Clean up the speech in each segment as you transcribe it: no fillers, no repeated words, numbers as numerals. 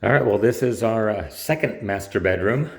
All right, well, this is our second master bedroom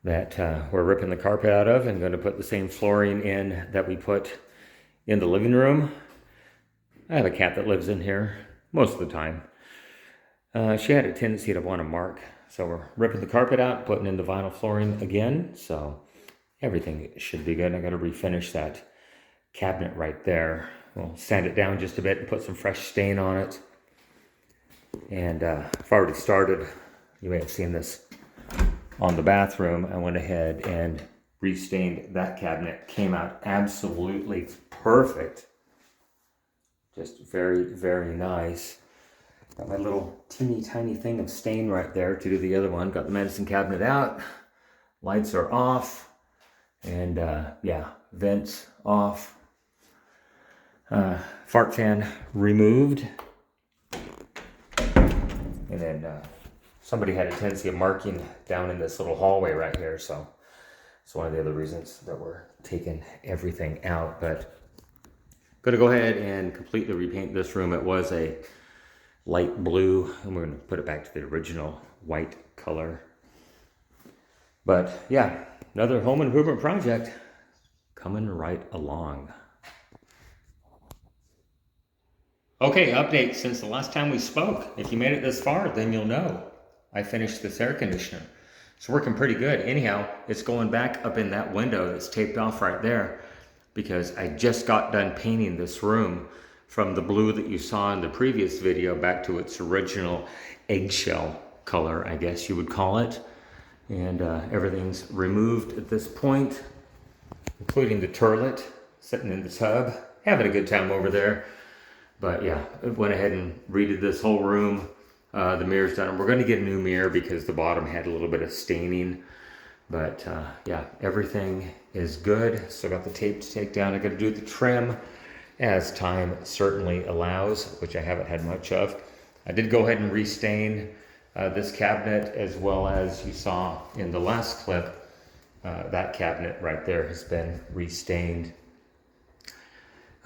that we're ripping the carpet out of and going to put the same flooring in that we put in the living room. I have a cat that lives in here most of the time. She had a tendency to want to mark, so we're ripping the carpet out, putting in the vinyl flooring again, so everything should be good. I got to refinish that cabinet right there. We'll sand it down just a bit and put some fresh stain on it. And I've already started. You may have seen this on the bathroom. I went ahead and restained that cabinet. Came out absolutely perfect. Just very, very nice. Got my little teeny tiny thing of stain right there to do the other one. Got the medicine cabinet out. Lights are off. And yeah, vents off. Fart fan removed. And then somebody had a tendency of marking down in this little hallway right here. So it's one of the other reasons that we're taking everything out. But going to go ahead and completely repaint this room. It was a light blue, and we're going to put it back to the original white color. But yeah, another home improvement project coming right along. Okay, update since the last time we spoke. If you made it this far, then you'll know. I finished this air conditioner. It's working pretty good. Anyhow, it's going back up in that window that's taped off right there because I just got done painting this room from the blue that you saw in the previous video back to its original eggshell color, I guess you would call it. And everything's removed at this point, including the turlet sitting in the tub. Having a good time over there. But yeah, I went ahead and redid this whole room. The mirror's done. We're going to get a new mirror because the bottom had a little bit of staining. But yeah, everything is good. Still got the tape to take down. I got to do the trim as time certainly allows, which I haven't had much of. I did go ahead and restain this cabinet, as well as you saw in the last clip. That cabinet right there has been restained.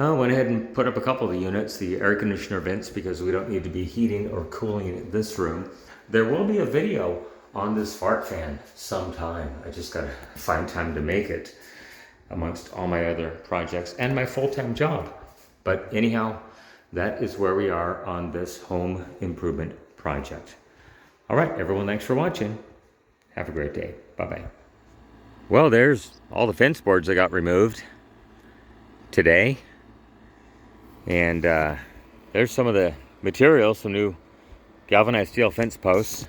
I went ahead and put up a couple of the units, the air conditioner vents, because we don't need to be heating or cooling this room. There will be a video on this fart fan sometime. I just gotta find time to make it amongst all my other projects and my full-time job. But anyhow, that is where we are on this home improvement project. All right, everyone, thanks for watching. Have a great day. Bye-bye. Well, there's all the fence boards I got removed today. And there's some of the material, some new galvanized steel fence posts,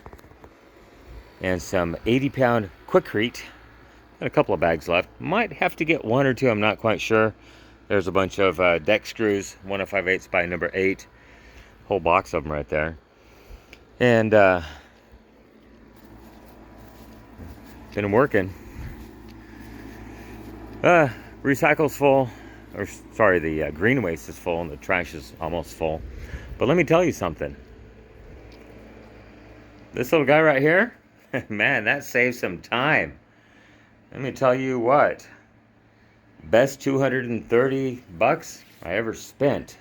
and some 80-pound Quikrete. Got a couple of bags left. Might have to get one or two, I'm not quite sure. There's a bunch of deck screws, 1 5/8 by number 8. Whole box of them right there. And been working. Recycle's full. Or sorry, the green waste is full and the trash is almost full. But let me tell you something. This little guy right here, man, that saves some time. Let me tell you what. Best $230 I ever spent.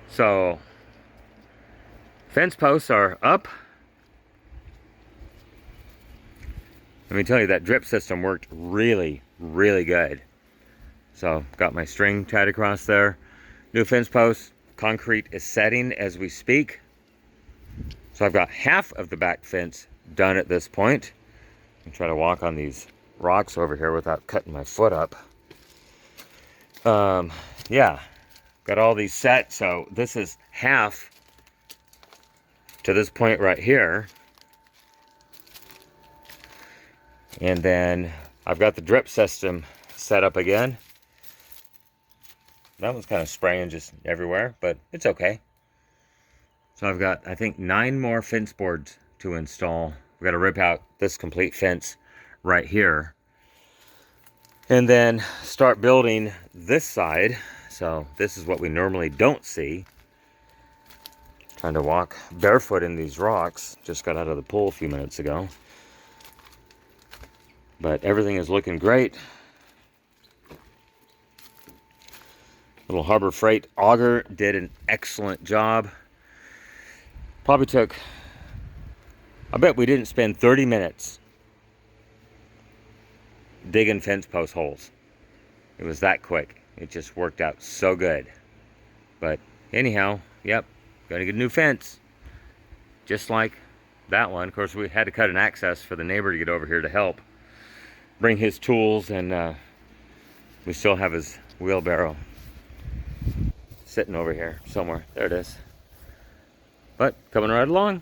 So, fence posts are up. Let me tell you, that drip system worked really, really good. So, got my string tied across there. New fence post. Concrete is setting as we speak. So, I've got half of the back fence done at this point. I'm trying to walk on these rocks over here without cutting my foot up. Yeah. Got all these set. So, this is half to this point right here. And then, I've got the drip system set up again. That one's kind of spraying just everywhere, but it's okay. So I've got, I think, 9 more fence boards to install. We've got to rip out this complete fence right here. And then start building this side. So this is what we normally don't see. Trying to walk barefoot in these rocks. Just got out of the pool a few minutes ago. But everything is looking great. Little Harbor Freight auger did an excellent job. Probably took, I bet we didn't spend 30 minutes digging fence post holes. It was that quick. It just worked out so good. But anyhow, yep, got to get a new fence. Just like that one. Of course, we had to cut an access for the neighbor to get over here to help bring his tools, and we still have his wheelbarrow sitting over here somewhere. There it is. But coming right along.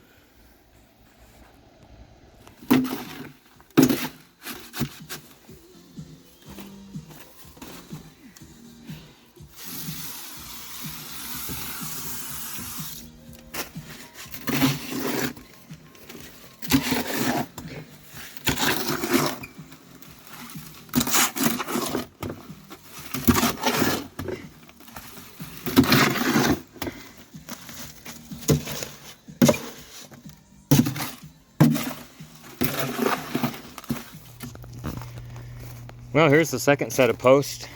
Well, here's the second set of posts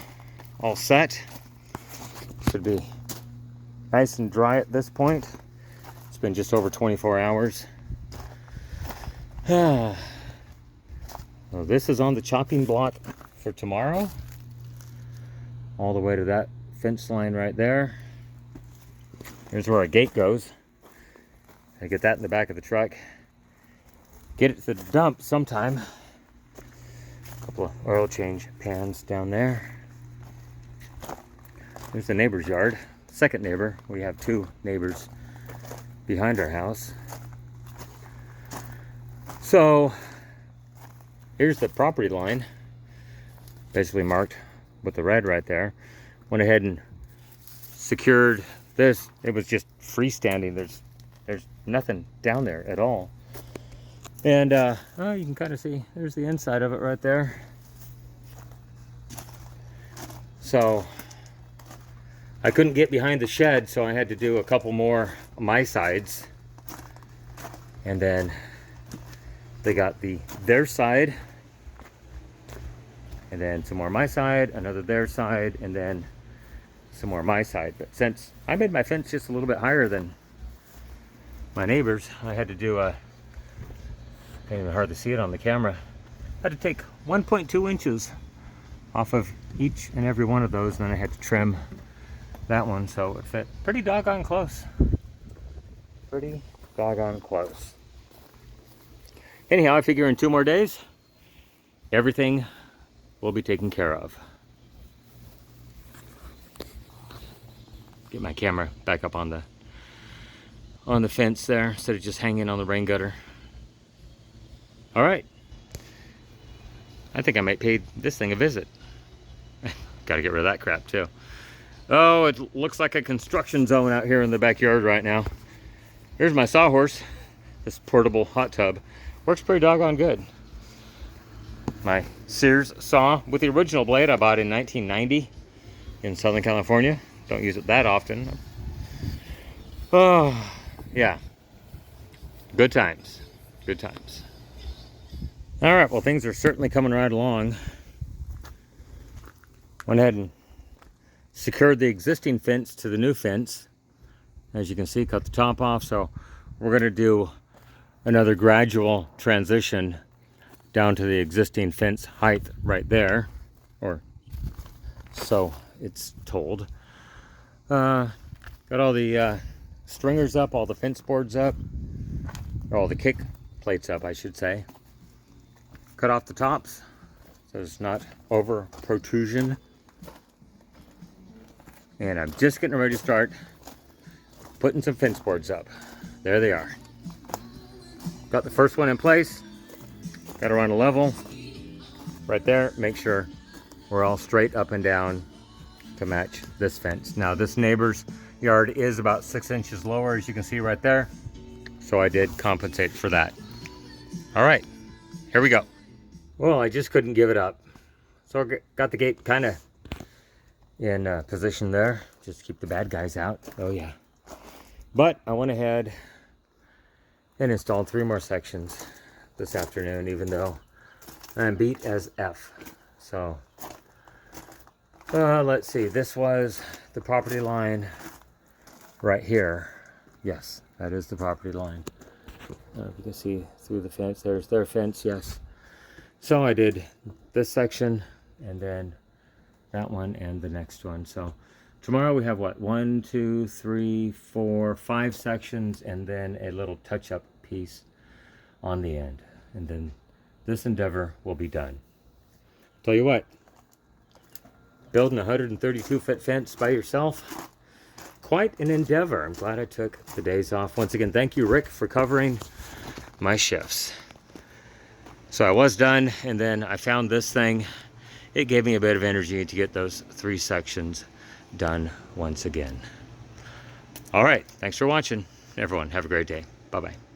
all set. Should be nice and dry at this point. It's been just over 24 hours. Well, this is on the chopping block for tomorrow. All the way to that fence line right there. Here's where our gate goes. I get that in the back of the truck. Get it to the dump sometime. Couple of oil change pans down there. There's the neighbor's yard. Second neighbor. We have two neighbors behind our house. So here's the property line, basically marked with the red right there. Went ahead and secured this. It was just freestanding. There's nothing down there at all. And oh, you can kind of see there's the inside of it right there. So I couldn't get behind the shed, so I had to do a couple more my sides, and then they got their side, and then some more my side, another their side, and then some more my side. But since I made my fence just a little bit higher than my neighbors, I had to do a, can't even hardly see it on the camera, I had to take 1.2 inches off of each and every one of those, and then I had to trim that one so it fit pretty doggone close. Pretty doggone close. Anyhow, I figure in 2 more days, everything will be taken care of. Get my camera back up on the fence there instead of just hanging on the rain gutter. All right. I think I might pay this thing a visit. Got to get rid of that crap too. Oh, it looks like a construction zone out here in the backyard right now. Here's my sawhorse. This portable hot tub works pretty doggone good. My Sears saw with the original blade I bought in 1990 in Southern California. Don't use it that often. Oh, yeah. Good times. Good times. All right, well, things are certainly coming right along. Went ahead and secured the existing fence to the new fence. As you can see, cut the top off. So we're going to do another gradual transition down to the existing fence height right there, or so it's told. Got all the stringers up, all the fence boards up, or all the kick plates up, I should say. Cut off the tops so it's not over protrusion. And I'm just getting ready to start putting some fence boards up. There they are. Got the first one in place. Got to run a level right there. Make sure we're all straight up and down to match this fence. Now this neighbor's yard is about 6 inches lower, as you can see right there. So I did compensate for that. All right, here we go. Well, I just couldn't give it up. So I got the gate kind of in position there, just to keep the bad guys out. Oh yeah. But I went ahead and installed 3 more sections this afternoon, even though I'm beat as F. So let's see, this was the property line right here. Yes, That is the property line. You can see through the fence. There's their fence, yes. So I did this section and then that one and the next one. So tomorrow we have what? 1, 2, 3, 4, 5 sections and then a little touch-up piece on the end. And then this endeavor will be done. Tell you what, building a 132-foot fence by yourself, quite an endeavor. I'm glad I took the days off. Once again, thank you, Rick, for covering my shifts. So I was done, and then I found this thing. It gave me a bit of energy to get those 3 sections done once again. All right, thanks for watching, everyone. Have a great day. Bye-bye.